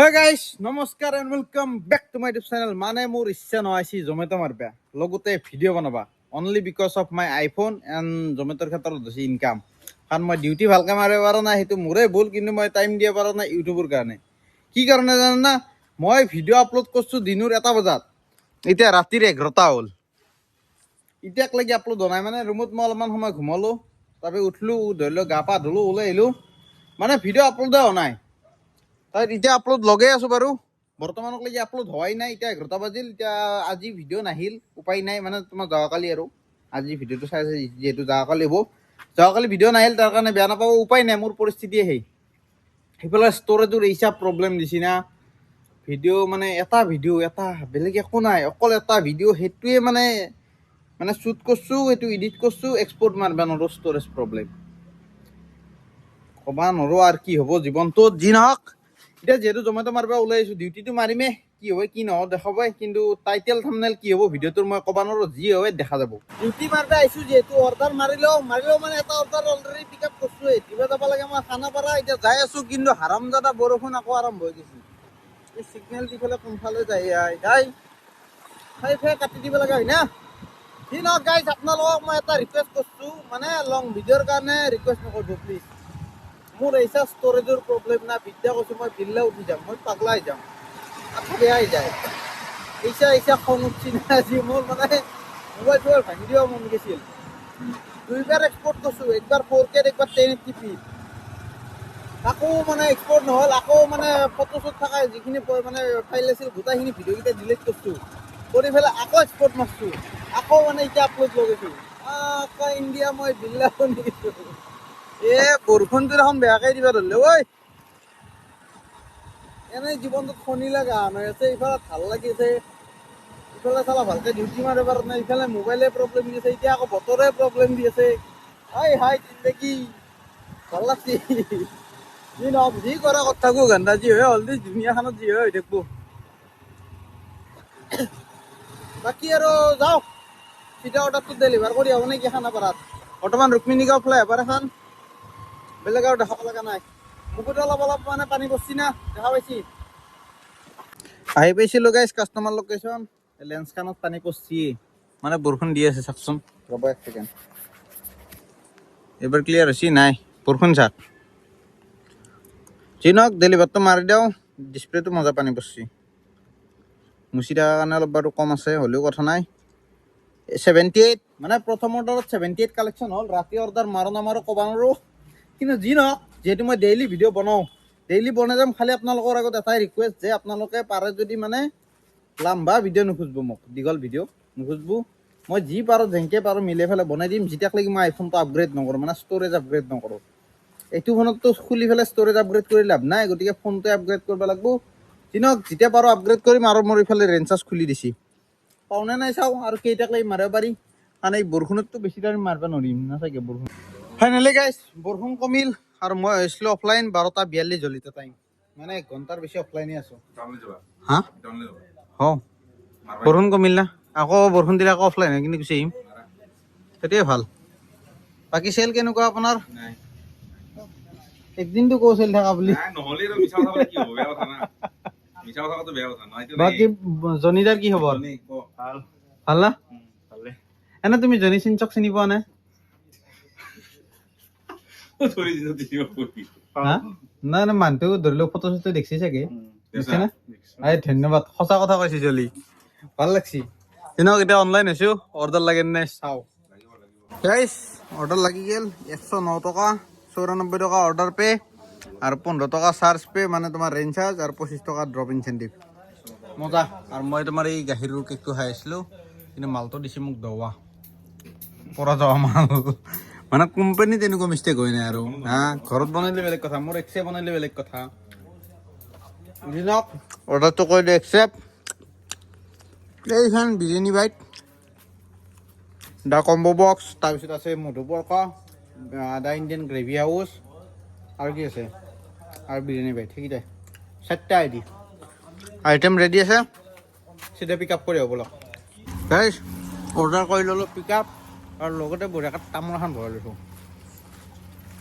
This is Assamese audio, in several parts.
Hey guys, নমস্কাৰ and welcome back to my YouTube channel. মানে মোৰ ইচ্ছা নহৈছি জমেটো মাৰবা লগতে ভিডিঅ' বনাবা only because of my iPhone and জমেটোৰ ক্ষেত্ৰত হৈছে ইনকাম। কাৰণ মই ডিউটি ভালকৈ মাৰিব পৰা নাই, সেইটো মোৰে ভুল, কিন্তু মই টাইম দিব পৰা নাই ইউটিউবৰ কাৰণে। কি কাৰণে জানা না? মই ভিডিঅ' আপলোড কৰিছোঁ দিনৰ 1 বজাত, এতিয়া ৰাতিৰ 11টা হ'ল, এতিয়াক লাগি আপলোড হোৱা নাই। মানে ৰুমত মই অলপমান সময় ঘুমালোঁ, তাৰপিছত উঠিলোঁ, ধৰি লওক গা পা ধুলোঁ, ওলাই আহিলোঁ, মানে ভিডিঅ' আপলোডে হোৱা নাই। তাত এতিয়া আপলোড লগাই আছোঁ বাৰু, বৰ্তমানলৈকে আপলোড হোৱাই নাই। এতিয়া 11টা বাজিল, এতিয়া আজি ভিডিঅ' নাহিল, উপায় নাই। মানে তোমাৰ যোৱাকালি আৰু আজি ভিডিঅ'টো চাই আছে যিহেতু যোৱাকালি হ'ব, যোৱাকালি ভিডিঅ' নাহিল, তাৰ কাৰণে বেয়া নাপাব, উপায় নাই। মোৰ পৰিস্থিতিয়ে সেইফালে ষ্ট'ৰেজৰ হিচাপ প্ৰব্লেম দিছি না। ভিডিঅ' মানে এটা বেলেগ একো নাই, অকল এটা ভিডিঅ', সেইটোৱে মানে শ্বুট কৰিছোঁ, সেইটো এডিট কৰিছোঁ, এক্সপৰ্ট মাৰিব নোৱাৰোঁ, ষ্ট'ৰেজ প্ৰব্লেম। ক'বা নোৱাৰোঁ আৰু কি হ'ব জীৱনটোত। যি নহওক, এতিয়া যিহেতু জমেটো মাৰিব ওলাই আহিছোঁ, ডিউটিটো মাৰিমেই, কি হয় কি নহয় দেখাবই, কিন্তু টাইটেল থাম্বনেইল কি হ'ব ভিডিঅ'টোৰ মই ক'ব নোৱাৰোঁ, যি হয় দেখা যাব। ডিউটি মাৰিব আহিছোঁ যিহেতু, অৰ্ডাৰ মাৰিলেও মানে এটা অৰ্ডাৰ অলৰেডি পিক আপ কৰিছোঁৱেই, দিব যাব লাগে মই খানাপাৰা। এতিয়া যাই আছোঁ, কিন্তু হাৰামজাদা বৰষুণ আকৌ আৰম্ভ হৈ গৈছে। এই ছিগনেল দি পেলাই কোনফালে যাই কাটি দিব লগা হয় না। যি নহওক গাইজ, আপোনালোকক মই এটা ৰিকুৱেষ্ট কৰিছোঁ, মানে লং ভিডিঅ'ৰ কাৰণে ৰিকুৱেষ্ট নকৰিব প্লিজ। মোৰ এইচা ষ্ট'ৰেজৰ প্ৰব্লেম না, বিদ্যা কৈছোঁ মই বিল্লা উঠি যাম, মই পাগলা হৈ যাম, আকৌ বেয়া হৈ যায়। এইচা খং উঠছি না আজি মোৰ, মানে মোবাইল ভাঙি দিব মন গৈছিল। 2বাৰ এক্সপৰ্ট কৰিছোঁ, একবাৰ 4K, একবাৰ 1080p, আকৌ মানে এক্সপৰ্ট নহ'ল। আকৌ মানে ফটো শ্বুট থকা যিখিনি মানে ফাইল আছিল, গোটেইখিনি ভিডিঅ'কেইটা ডিলিট কৰিছোঁ, কৰি পেলাই আকৌ এক্সপৰ্ট মাৰিছোঁ, আকৌ মানে এতিয়া আপলোড লগাইছোঁ। আকৌ ইণ্ডিয়া মই বিল্লা শুনি দিছোঁ। বৰষুণটো এখন বেয়াকৈ দিবা ধৰিলে ঐ। এনেই জীৱনটোত শনি লগা হৈ আছে, ইফালে ভাল লাগিছে, ইফালে চালা ভালকৈ ডিউটি মাৰিব পৰা নাই, ইফালে মোবাইলে প্ৰব্লেম দি আছে, এতিয়া আকৌ বতৰে প্ৰব্লেম দি আছে। হাই জিন্দগী ভাল লাগছি। যি নহওক, যি কৰা কথা থাকোঁ গান্ধা, যি হয় হ'ল দেই, দুনিয়াখনত যি হয় হৈ থাকিব। বাকী আৰু যাওক, চিধা অৰ্ডাৰটো ডেলিভাৰ কৰি আহোঁ নেকি খানাপাৰাত। বৰ্তমান ৰুক্মিণী গাঁও ফ্লাইঅভাৰ এখন, বেলেগ আৰু দেখাব লগা নাই। মুখত অলপ মানে পানী পৰছি না, দেখা পাইছি। আহি পাইছিলোঁ গাইজ কাষ্টমাৰ লোকেশ্যন, লেন্সখনত পানী পৰছি, মানে বৰষুণ দি আছে চাওকচোন, ৰ'ব 1 ছেকেণ্ড। এইবাৰ ক্লিয়াৰ হৈছে নাই, বৰষুণ চাওক। যি নহওক, ডেলিভাৰটো মাৰি দিওঁ, ডিছপ্লেটো মজা পানী পৰছি, মুচি থকাৰ কাৰণে অলপ বাৰু কম আছে, হ'লেও কথা নাই। 78, মানে প্ৰথম অৰ্ডাৰত 78 কালেকশ্যন হ'ল। ৰাতি অৰ্ডাৰ মাৰোঁ নামাৰোঁ ক'ব নোৱাৰোঁ, কিন্তু যি নহওক, যিহেতু মই ডেইলি ভিডিঅ' বনাওঁ, ডেইলি বনাই যাম। খালি আপোনালোকৰ আগত এটাই ৰিকুৱেষ্ট, যে আপোনালোকে পাৰে যদি মানে লাম্বা ভিডিঅ' নুখুজিব, মোক দীঘল ভিডিঅ' নুখুজিব। মই যি পাৰোঁ যেনেকৈ পাৰোঁ মিলাই পেলাই বনাই দিম, যেতিয়ালৈকে মই আইফোনটো আপগ্ৰেড নকৰোঁ, মানে ষ্ট'ৰেজ আপগ্ৰেড নকৰোঁ। এইটো ফোনততো খুলি পেলাই ষ্ট'ৰেজ আপগ্ৰেড কৰি লাভ নাই, গতিকে ফোনটোৱে আপগ্ৰেড কৰিব লাগিব। যি নহওক, যেতিয়া পাৰোঁ আপগ্ৰেড কৰিম। আৰু মোৰ ইফালে ৰেঞ্চাৰ্জ খুলি দিছি, পাওনে নাই চাওঁ, আৰু কেইটাকলৈকে মাৰিব পাৰি, কাৰণ এই বৰষুণততো বেছি টাইম মাৰিব নোৱাৰিম না চাগে বৰষুণ। ফাইনেলি গাইজ, বৰষুণ কমিল, আৰু মই হৈছিলোঁ অফলাইন 12:42 হ'ল এতিয়া টাইম, মানে 1 ঘণ্টাৰ বেছি অফলাইনে আছোঁ। হা বৰষুণ কমিল না, আকৌ বৰষুণ দিলে আকৌ অফলাইন হৈ কিনে গুচি আহিম, সেইটোৱে ভাল। বাকী চেল কেনেকুৱা আপোনাৰ? একদিনটো কৈ চেল থকা বুলি। বাকী জনিদাৰ কি খবৰ? ভাল না? এনে তুমি জনি চিনচক চিনি পোৱা নে? নাই মানুহটো ধৰি লওক ফটো চটো দেখছি চাগে, দেখছি না? ধন্যবাদ, সঁচা কথা কৈছি জলি, ভাল লাগছি। দিনক এতিয়া অনলাইন হৈছো, অৰ্ডাৰ লাগে নে চাওঁ গাইজ। অৰ্ডাৰ লাগি গ'ল, 109 টকা, 94 টকা অৰ্ডাৰ পে, আৰু 15 টকা চাৰ্জ পে, মানে তোমাৰ ৰেঞ্জ চাৰ্জ, আৰু 25 টকা ড্ৰপ ইনচেণ্টিভ, মজা। আৰু মই তোমাৰ এই গাখীৰৰ কেকটো খাই আছিলোঁ, কিন্তু মালটো দিছে মোক দৱা পৰা যোৱা মাল, মানে কোম্পানী তেনেকুৱা মিষ্টেক হয় নাই আৰু। ঘৰত বনাইলে বেলেগ কথা, মোৰ এক্সে বনাইলে বেলেগ কথা। দিনক অৰ্ডাৰটো কৰিলে একচেপ্ট। এইখন biryani bite, the combo box, তাৰপিছত আছে Madhuparka, the Indian gravy house, আৰু কি আছে, আৰু বিৰিয়ানী বাইট, সেইকেইটাই 4টা আইটেম ৰেডি আছে, চিধা পিক আপ কৰি হ'ব লওক গাইজ। অৰ্ডাৰ কৰি ল'লোঁ পিক আপ, আৰু লগতে বঢ়িয়াকৈ তামোল এখন ভৰাই লৈছোঁ,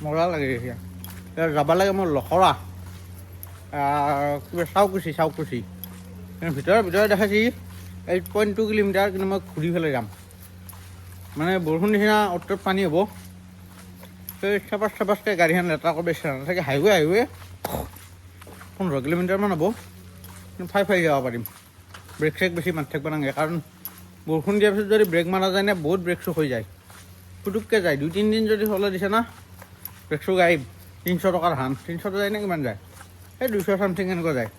মজা লাগে এতিয়া যাব লাগে মোৰ লখৰা। কিবা চাউকুচি ভিতৰে দেখাইছি 8.2 কিলোমিটাৰ, কিন্তু মই ঘূৰি পেলাই যাম। মানে বৰষুণ নিচিনা অটত পানী হ'ব, সেই চাপাচকৈ গাড়ীখন লেতেৰা কৰিব ইচ্ছা নাথাকে। হাইৱে 15 কিলোমিটাৰমান হ'ব, কিন্তু ফাই যাব পাৰিম। ব্ৰেক চেক বেছি মাৰি থাকিব নালাগে, কাৰণ বৰষুণ দিয়াৰ পিছত যদি ব্ৰেক মাৰা যায় না, বহুত ব্ৰেক চুক হৈ যায়, পুটুককৈ যায়। 2-3 দিন যদি চলাই দিছে না, ব্ৰেক চুক গাড়ী 300 টকাৰ হান 300 যায় নে কিমান যায়, সেই 200 চামথিং এনেকুৱা যায়।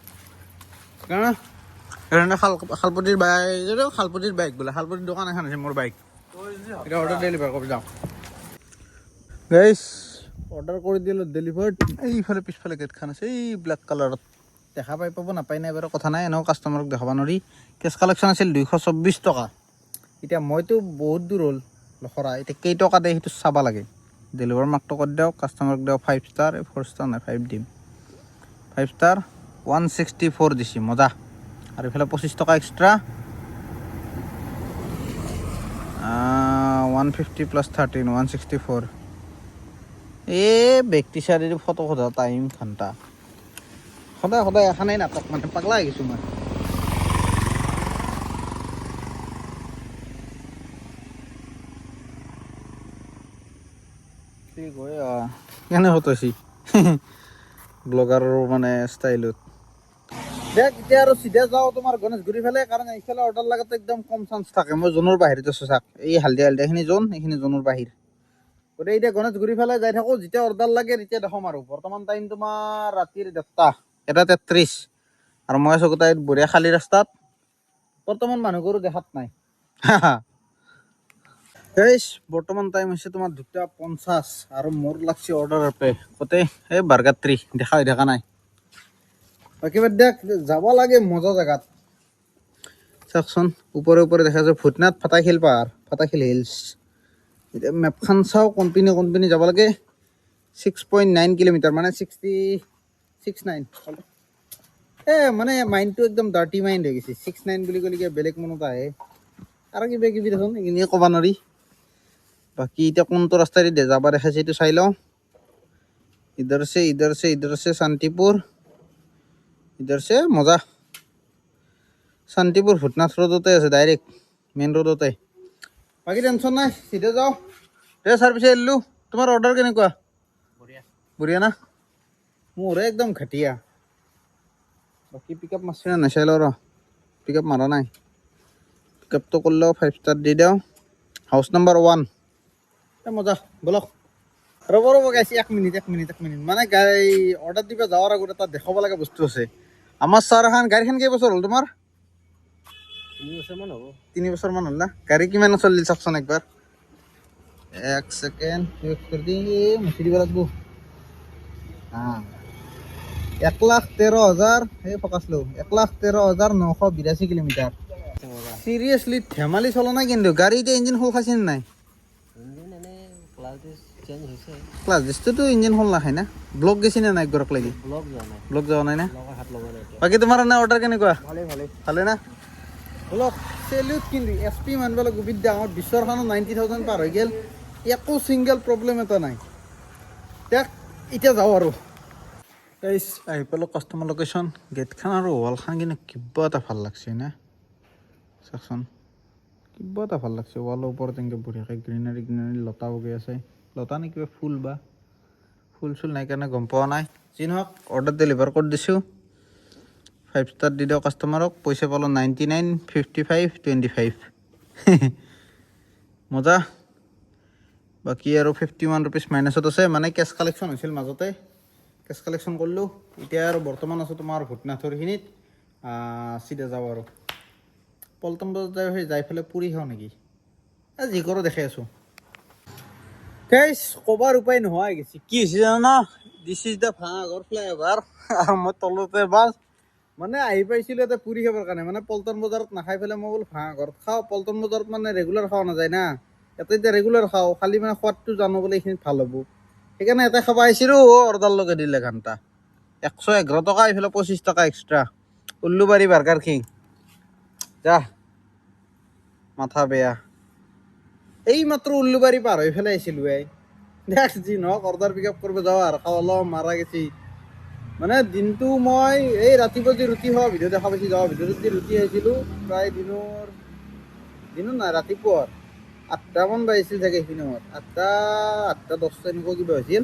সেইকাৰণে শালপতিৰ বাইক বোলে, শালপতিৰ দোকান এখন আছে মোৰ বাইক, এতিয়া অৰ্ডাৰ ডেলিভাৰ কৰি যাওঁ। গাইছ অৰ্ডাৰ কৰি দিলোঁ, ডেলিভাৰ্ড। এইফালে পিছফালে গেটখন আছে, এই ব্লেক কালাৰত দেখা পাব নাপায় নাই বাৰু কথা নাই, এনেও কাষ্টমাৰক দেখাব নোৱাৰি। কেছ কালেকশ্যন আছিল 224 টকা। এতিয়া মইতো বহুত দূৰ হ'ল লখৰা, এতিয়া কেইটকা দিয়ে সেইটো চাব লাগে। ডেলিভাৰ মাৰ্কটো কৰি দিয়ক, কাষ্টমাৰক দিয়ক 5 ষ্টাৰ, 4 ষ্টাৰ নাই 5 দিম। 5 ষ্টাৰ 164 দিছে, মজা। আৰু এইফালে 25 টকা এক্সট্ৰা, 150 + 13 164। ব্যক্তি চাৰিৰ ফটো সোধা টাইম ঘণ্টা, সদায় এখানেই নাটক, মানে পাগলা হৈ গৈছোঁ মই। কেনে হতছি ব্লগাৰৰ মানে ষ্টাইলত। দেখ এতিয়া আৰু চিধা যাওঁ তোমাৰ গণেশগুৰি ফালে, কাৰণ এইফালে অৰ্ডাৰ লগাটো একদম কম চান্স থাকে। মই জোনৰ বাহিৰত আছোঁ, চাওক এই হালধীয়াখিনি জোন, এইখিনি জোনৰ বাহিৰ। গতিকে এতিয়া গণেশগুৰি ফালে যাই থাকোঁ, যেতিয়া অৰ্ডাৰ লাগে তেতিয়া দেখাম। আৰু বৰ্তমান টাইম তোমাৰ ৰাতিৰ 1:33, আৰু মই আছোঁ গোটাই বঢ়িয়া খালী ৰাস্তাত। বৰ্তমান মানুহবোৰো দেখাত নাই। বৰ্তমান টাইম হৈছে তোমাৰ 2:50, আৰু মোৰ লাগছে অৰ্ডাৰ পে গোটেই এই বাৰ্গাত্ৰী দেখা নাই। বাকী বাদ দিয়ক, যাব লাগে মজা জেগাত। চাওকচোন ওপৰে দেখা যায় ভূতনাথ ফাটাখিল পাহাৰ, ফাটাখিল হিলছ। এতিয়া মেপখন চাওঁ, কোনপিনে যাব লাগে। 6.9 কিলোমিটাৰ, মানে 69। মানে মাইণ্ডটো একদম ডাৰ্টি মাইণ্ড হৈ গৈছে। 69 বুলি ক'লে বেলেগ মনত আহে, আৰু কিবা কিবি দেখোন এইখিনিয়ে ক'ব নোৱাৰি। বাকী এতিয়া কোনটো ৰাস্তাৰে যাব দেখাইছে এইটো চাই লওঁ। ইধৰ আছে শান্তিপুৰ, ইধৰ আছে মজা। শান্তিপুৰ ভূতনাথ ৰোডতে আছে, ডাইৰেক্ট মেইন ৰোডতে। বাকী টেনশ্যন নাই, চিধা যাওঁ। ছাৰ পিছে এৰিলোঁ। তোমাৰ অৰ্ডাৰ কেনেকুৱা? বঢ়িয়া না? মোৰে একদম ঘাটিয়া। বাকী পিক আপ মাৰছি নে নাই চাই লওঁ ৰ। পিক আপ মাৰা নাই। পিক আপটো কৰিলেও 5 ষ্টাৰ দি দিওঁ। House number 1। মজা, বলক। ৰ'ব গাইছ, 1 মিনিট। মানে গাড়ী অৰ্ডাৰ দিব যাৱাৰ আগত এটা দেখাব লগা বস্তু আছে। আমাৰ ছাৰ এখন, গাড়ীখন কেইবছৰ হ'ল তোমাৰ? 3 বছৰমান হ'ল না? গাড়ী কিমান চলিল চাওকচোন একবাৰ। 1 ছেকেণ্ড মুচি দিব লাগিব। 1,13,000, এই ফকাচ লো, 1,13,982 কিলোমিটাৰ। চিৰিয়াছলি ধেমালি চলা নাই কিন্তু। গাড়ী এতিয়া ইঞ্জিন খোল খাইছে নে নাই? ক্লাছ ডিষ্টটো ইঞ্জিন খোল নাখায় না? ব্লক গেছি নে নাই একবাৰক লাগি? ব্লক যোৱা নাই না? বাকী তোমাৰ এনে অৰ্ডাৰ কেনেকুৱা? ভালে না? Block salute. কিন্তু SP মানিব লাগিব, বিদ্যা আমাৰ বিশ্বৰখনত 90,000 পাৰ হৈ গ'ল, একো ছিংগল প্ৰব্লেম এটা নাই। দেখ এতিয়া যাওঁ আৰু। আহি পালোঁ কাষ্টমাৰ লোকেশ্যন। গেটখন আৰু ৱালখন কিন্তু কিবা এটা ভাল লাগছে না, চাওকচোন। কিবা এটা ভাল লাগছে, ৱালৰ ওপৰত এনেকৈ বঢ়িয়াকৈ গ্ৰীনাৰী লতা বগাই আছে। লতা নে কিবা ফুল, বা ফুল চুল নাই কাৰণে গম পোৱা নাই। যি নহওক অৰ্ডাৰ ডেলিভাৰ কৰি দিছোঁ। 5 ষ্টাৰ দি দিওঁ কাষ্টমাৰক। পইচা পালোঁ 99, 55, 25। মজা। বাকী আৰু 51 ৰুপিজ মাইনাছত আছে, মানে কেছ কালেকশ্যন হৈছিল মাজতে, কেছ কালেকশ্যন কৰিলোঁ। এতিয়া আৰু বৰ্তমান আছোঁ তোমাৰ ভূতনাথৰ খিনিত। চিধা যাওঁ আৰু পল্টন বজাৰত যাই পেলাই পুৰি খাওঁ নেকি, যি কৰোঁ দেখাই আছোঁ। গাইছ ক'বাৰ উপায় নোহোৱা হৈ গৈছে। কি হৈছে জানা? This is the Bhangagarh flyover, আৰু মই তলতে বাছ। মানে আহি পাইছিলোঁ ইয়াতে পুৰি খাবৰ কাৰণে, মানে পল্টন বজাৰত নাখাই পেলাই মই বোলো ভাঙাগড়ত খাওঁ। পল্টন বজাৰত মানে ৰেগুলাৰ খোৱা নাযায় না, ইয়াতে এতিয়া ৰেগুলাৰ খাওঁ, খালি মানে সোৱাদটো জানো বোলে এইখিনিত ভাল হ'ব। সেইকাৰণে ইয়াতে খাব আহিছিলোঁ। অৰ্ডাৰ লগাই দিলে ঘণ্টা 111 টকা, এইফালে 25 টকা এক্সট্ৰা। উল্লুবাৰী বাৰ্গাৰ কিং, যা মাথা বেয়া। এই মাত্ৰ উল্লুবাৰী পাৰ হৈ পেলাই আহিছিলোঁ। দেখ যি নহওক অৰ্ডাৰ পিক আপ কৰিব যাওঁ আৰু খাওঁ অলপ মাৰা গেছি। মানে দিনটো মই এই ৰাতিপুৱা যি ৰুটি হোৱা ভিডিঅ' দেখা পাইছোঁ যাওঁ ভিডিঅ'টোত যি ৰুটি খাইছিলোঁ প্ৰায় দিনৰ নাই ৰাতিপুৱা 8টামান বাজিছিল চাগে সেইখিনি সময়ত 8টা 10টা এনেকুৱা কিবা হৈছিল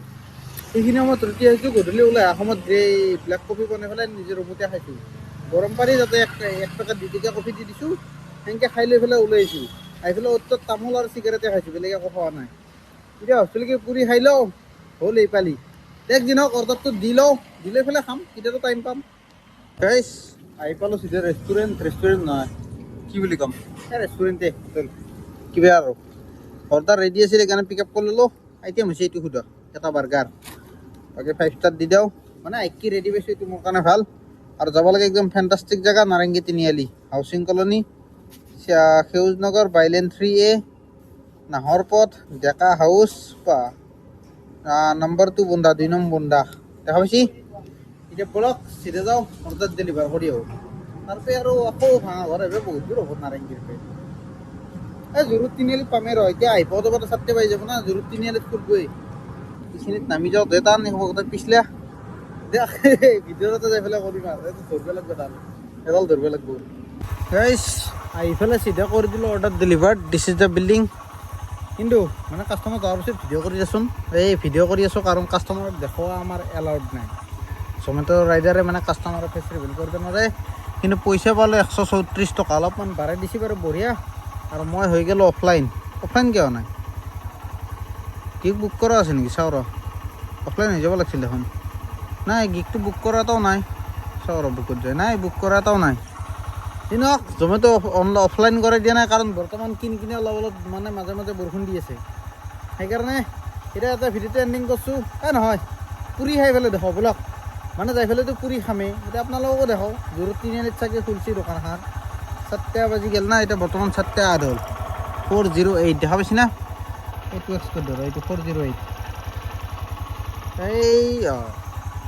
সেইখিনি সময়ত ৰুটি খাইছোঁ গধূলি ওলাই অহা সময়ত এই ব্লেক কফি বনাই পেলাই নিজে ৰুমতে খাইছোঁ গৰম পানী যাতে এক পেকেট 2 টকীয়া কফি দি দিছোঁ সেনেকৈ খাই লৈ পেলাই ওলাই আহিছোঁ আহি পেলাই অ'ত তামোল আৰু চিগাৰেটে খাইছোঁ বেলেগ একো খোৱা নাই এতিয়া ভাবিছিলোঁ কি পুৰি খাই লওঁ হ'ল এই পালি একদিন হওক অৰ্ডাৰটো দি লওঁ দি লৈ পেলাই খাম তেতিয়াতো টাইম পাম গাইছ আহি পালোঁ চিধা ৰেষ্টুৰেণ্ট নহয় কি বুলি ক'ম এই ৰেষ্টুৰেণ্টে হোটেল কিবা আৰু অৰ্ডাৰ ৰেডি আছিল সেইকাৰণে পিক আপ কৰি ল'লোঁ আইটেম হৈছে এইটো সোধা এটা বাৰ্গাৰ বাকী 5 ষ্টাৰ দি দিওঁ মানে কি ৰেডি পাইছোঁ এইটো মোৰ কাৰণে ভাল আৰু যাব লাগে একদম ফেণ্টাষ্টিক জেগা নাৰেংগী তিনিআলি হাউচিং কলনি সেউজনগৰ বাইলেন 3A নাহৰ পথ ডেকা হাউচ বা নম্বৰ 2 বন্ধা 2 নম্বৰ বন্ধা দেখা পাইছি এতিয়া বলক চিধা যাওঁ অৰ্ডাৰ ডেলিভাৰ কৰি আহোঁ তাৰপৰা আৰু আকৌ ভাঙা ঘৰ আহিব বহুত দূৰ হ'ব নাৰেংগীৰ পৰা এই জৰুত তিনিআলিত পামেই ৰ এতিয়া আহি পাওঁতে পাওঁতে 7টা বাজি যাব না জৰুত তিনিআলিত ফুটবই এইখিনিত নামি যাওঁ দে টান পিছলা দেখ ভিতৰতে যাই পেলাই কৰিম আৰু এইটো ধৰিব লাগিব এডাল ধৰিব লাগিব গাইছ আহি পেলাই চিধা কৰি দিলোঁ order delivered this is the building কিন্তু মানে কাষ্টমাৰ যোৱাৰ পিছত ভিডিঅ' কৰি দেচোন এই ভিডিঅ' কৰি আছোঁ কাৰণ কাষ্টমাৰক দেখুওৱা আমাৰ এলাউড নাই জমেট' ৰাইডাৰে মানে কাষ্টমাৰৰ ফেচ ৰিভিল কৰিব নোৱাৰে কিন্তু পইচা পালে 134 টকা অলপমান বাঢ়াই দিছে বাৰু বঢ়িয়া আৰু মই হৈ গ'লোঁ অফলাইন কিয় নাই গিগ বুক কৰা আছে নেকি চাওঁ ৰ অফলাইন হৈ যাব লাগিছিল দেখোন নাই গিগটো বুক কৰা এটাও নাই চাওঁ ৰ বুকত যায় নাই বুক কৰা এটাও নাই কিন্তু জমেট' অফলাইন কৰাই দিয়া নাই কাৰণ বৰ্তমান কিনি অলপ মানে মাজে মাজে বৰষুণ দি আছে সেইকাৰণে এতিয়া এটা ভিডিঅ'টো এণ্ডিং কৰিছোঁ নহয় পুৰি খাই পেলাই দেখুৱাওঁ বলক মানে যাই পেলাইতো পুৰি খামেই এতিয়া আপোনালোককো দেখাওঁ জৰুত তিনিআলিত চাগে খুলিছে দোকানখন 7টা বাজি গ'ল না এতিয়া বৰ্তমান 7টা আধ হ'ল 408 দেখা পাইছি না এইটো এক্সপেক্ট ধৰ এইটো 408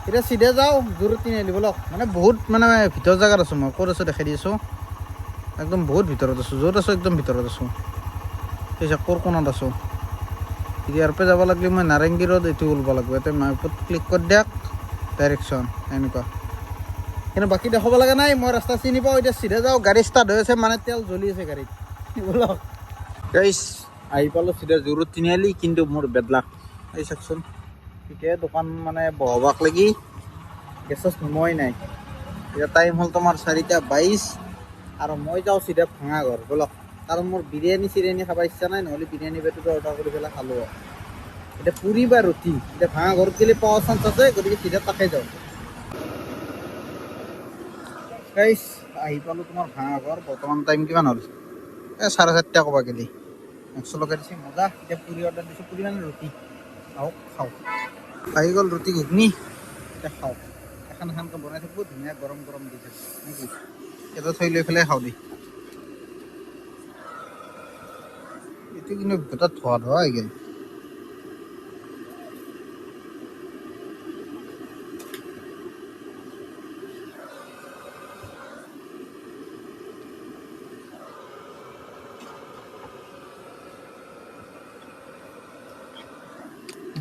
এতিয়া চিধা যাওঁ জৰুত তিনিআলি বলক মানে বহুত মানে ভিতৰ জেগাত আছোঁ মই ক'ত আছোঁ দেখাই দি আছোঁ একদম বহুত ভিতৰত আছোঁ য'ত আছোঁ একদম ভিতৰত আছোঁ পিছে ক'ৰ কোণত আছোঁ ইয়াৰ পৰা যাব লাগিলে মই নাৰেংগী ৰোড এইটো ওলাব লাগিব ইয়াতে মেপত ক্লিক কৰি দিয়ক ডাইৰেকশ্যন এনেকুৱা কিন্তু বাকী দেখাব লগা নাই মই ৰাস্তা চিনি পাওঁ এতিয়া চিধা যাওঁ গাড়ী ষ্টাৰ্ট হৈ আছে মানে তেল জ্বলি আছে গাড়ীত বলক গাইছ আহি পালোঁ চিধা জৰুত তিনিআলি কিন্তু মোৰ বেড লাক এই চাওকচোন এতিয়া দোকান মানে বহাবাক লাগি গেছত নোমোৱাই নাই এতিয়া টাইম হ'ল তোমাৰ 4:22 আৰু মই যাওঁ চিধা ভাঙা ঘৰ বলক কাৰণ মোৰ চিৰিয়ানী খাব ইচ্ছা নাই নহ'লে বিৰিয়ানী বেটোটো অৰ্ডাৰ কৰি পেলাই খালোঁ এতিয়া পুৰি বা ৰুটি এতিয়া ভাঙা ঘৰত গ'লে পোৱাৰ চান্স আছে গতিকে চিধা তাকে যাওঁ গাইছ আহি পালোঁ তোমাৰ ভাঙা ঘৰ বৰ্তমান টাইম কিমান হ'ল 4:30 ক'ব গ'লে 100 লগাই দিছে মজা এতিয়া পুৰি অৰ্ডাৰ দিছোঁ পুৰি মানে ৰুটি খাওঁ আহি গ'ল ৰুটি ঘুগনি এতিয়া খাওঁ এখনকৈ বনাই থাকোঁ ধুনীয়া গৰম দি থাকোঁ নেকি এটা থৈ লৈ পেলাই খাওঁ দেই এইটো কিন্তু ভিতৰত ধোৱা হৈ গ'ল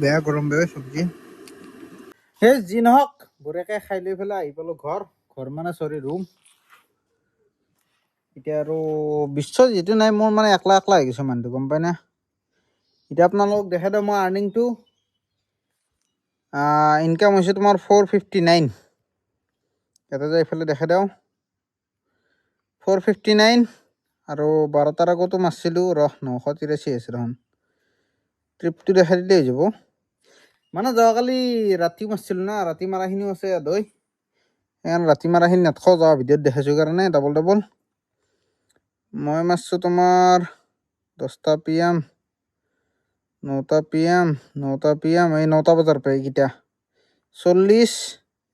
বেয়া গৰম চব্জি সেই যি নহওক বঢ়িয়াকৈ খাই লৈ পেলাই আহি পালোঁ ঘৰ মানে ৰুম এতিয়া আৰু বিশ্ব যিটো নাই মোৰ মানে একলা হৈ গৈছে মানুহটো গম পাই না এতিয়া আপোনালোকক দেখাই দিওঁ মই আৰ্নিংটো ইনকাম হৈছে তোমাৰ 459 ইয়াতে যাই এইফালে দেখাই দিওঁ 459 আৰু 12টাৰ আগতো মাৰিছিলোঁ 983 আছে দেখোন ট্ৰিপটো দেখাই দিলেই হৈ যাব মানে যোৱাকালি ৰাতি মাৰিছিলোঁ না ৰাতি মাৰাখিনিও আছে দৈ সেইকাৰণে ৰাতি মাৰাখিনি নেটখাওঁ যোৱা ভিডিঅ'ত দেখাইছোঁ কাৰণে ডাবল মই মাৰিছোঁ তোমাৰ 10টা PM 9টা PM এই 9টা বজাৰ পৰা এইকেইটা 40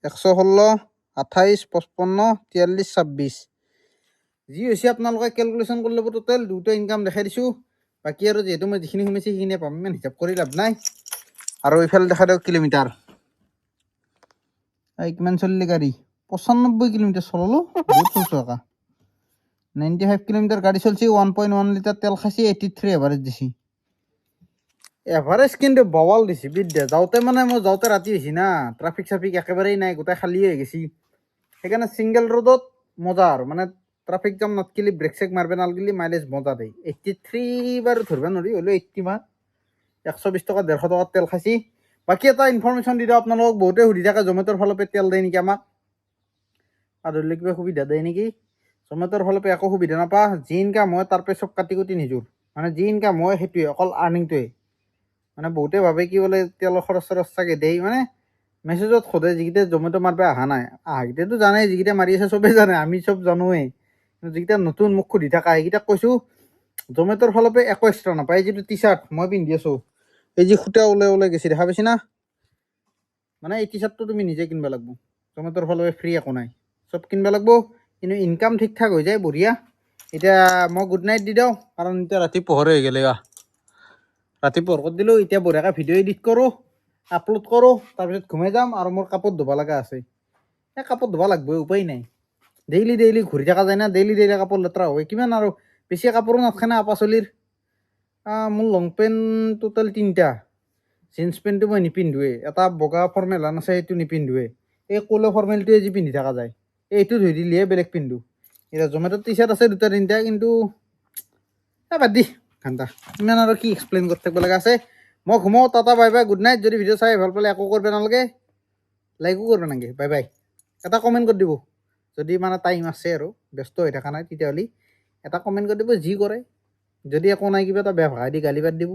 116 28 55 43 26 যি হৈছে আপোনালোকে কেলকুলেশ্যন কৰি ল'ব টোটেল দুটা ইনকাম দেখাই দিছোঁ বাকী আৰু যিহেতু মই যিখিনি সোমাইছে সেইখিনিয়ে পাম ইমান হিচাপ কৰি লাভ নাই আৰু এইফালে দেখা দিয়ক কিলোমিটাৰ কিমান চলিলে গাড়ী 95 কিলোমিটাৰ চলালোঁ বহুত চলছোঁ একা 95 কিলোমিটাৰ গাড়ী চলছি 1.1 লিটাৰ তেল খাইছে 83 এভাৰেজ দিছি এভাৰেজ কিন্তু বৱাল দিছে বিদ্যা যাওঁতে মানে মই যাওঁতে ৰাতি হৈছি না ট্ৰাফিক চাফিক একেবাৰেই নাই গোটেই খালী হৈ গৈছি সেইকাৰণে ছিংগল ৰোডত মজা আৰু মানে ট্ৰাফিক জাম নাথকিলি ব্ৰেক চেক মাৰিব নালাগিলি মাইলেজ মজা দেই 83 বাৰু ধৰিব নোৱাৰি হ'লেও 80 মান 120 টকা 150 টকাৰ তেল খাইছি বাকী এটা ইনফৰমেশ্যন দি দিওঁ আপোনালোকক বহুতে সুধি থাকে জমেট'ৰ ফালৰ পৰা তেল দিয়ে নেকি আমাক আৰু ধৰি লওক কিবা সুবিধা দিয়ে নেকি জমেট'ৰ ফালৰ পৰা একো সুবিধা নাপা যি ইনকাম হয় তাৰ পৰা চব কাটি কুটি নিজোৰ মানে যি ইনকাম হয় সেইটোৱে অকল আৰ্নিংটোৱে মানে বহুতে ভাবে কি বোলে তেলৰ খৰচ চৰচ চাগে দেই মানে মেছেজত সোধে যিকেইটা জমেট' মাৰিব অহা নাই আহাকেইটাতো জানেই যিকেইটা মাৰি আছে চবেই জানে আমি চব জানোৱেই যিকেইটা নতুন মোক সুধি থকা সেইকেইটাক কৈছোঁ জমেট'ৰ ফালৰ পৰা একো এক্সট্ৰা নাপায় এই যিটো টি চাৰ্ট মই পিন্ধি আছোঁ এই যি সূতা ওলাই ওলাই গৈছে দেখা পাইছি না মানে এই টি চাৰ্টটো তুমি নিজে কিনিব লাগিব জমেট'ৰ ফালৰ পৰা ফ্ৰী একো নাই চব কিনিব লাগিব কিন্তু ইনকাম ঠিক ঠাক হৈ যায় বঢ়িয়া এতিয়া মই গুড নাইট দি দিওঁ কাৰণ এতিয়া ৰাতি পোহৰ হৈ গ'লে ৰাতি পোহৰ কৰি দিলোঁ এতিয়া বঢ়িয়াকৈ ভিডিঅ' এডিট কৰোঁ আপলোড কৰোঁ তাৰপিছত ঘুমাই যাম আৰু মোৰ কাপোৰ ধুব লগা আছে এই কাপোৰ ধুব লাগিবই উপায় নাই ডেইলি ডেইলি ঘূৰি থকা যায় না ডেইলি ডেইলি কাপোৰ লেতেৰা হয় কিমান আৰু বেছি কাপোৰো নাথাকে না আপা চলিৰ মোৰ লং পেণ্ট টোটেল 3টা জিন্স পেণ্টটো মই নিপিন্ধোৱে এটা বগা ফৰ্মেল আছে সেইটো নিপিন্ধোৱে এই ক'লা ফৰ্মেলটোৱে যি পিন্ধি থকা যায় এইটো ধুই দিলেহে বেলেগ পিন্ধোঁ এতিয়া জমেট'ৰ টি চাৰ্ট আছে 2টা 3টা কিন্তু বাদ দি ঘণ্টা ইমান আৰু কি এক্সপ্লেইন কৰি থাকিব লগা আছে মই ঘুমাওঁ tata bye bye good night যদি ভিডিঅ' চাই ভাল পালে একো কৰিব নালাগে লাইকো কৰিব নালাগে বাই বাই এটা কমেণ্ট কৰি দিব যদি মানে টাইম আছে আৰু ব্যস্ত হৈ থকা নাই তেতিয়াহ'লে এটা কমেণ্ট কৰি দিব যি কৰে যদি একো নাই কিবা এটা বেয়া ভাষা দি গালি পাত দিব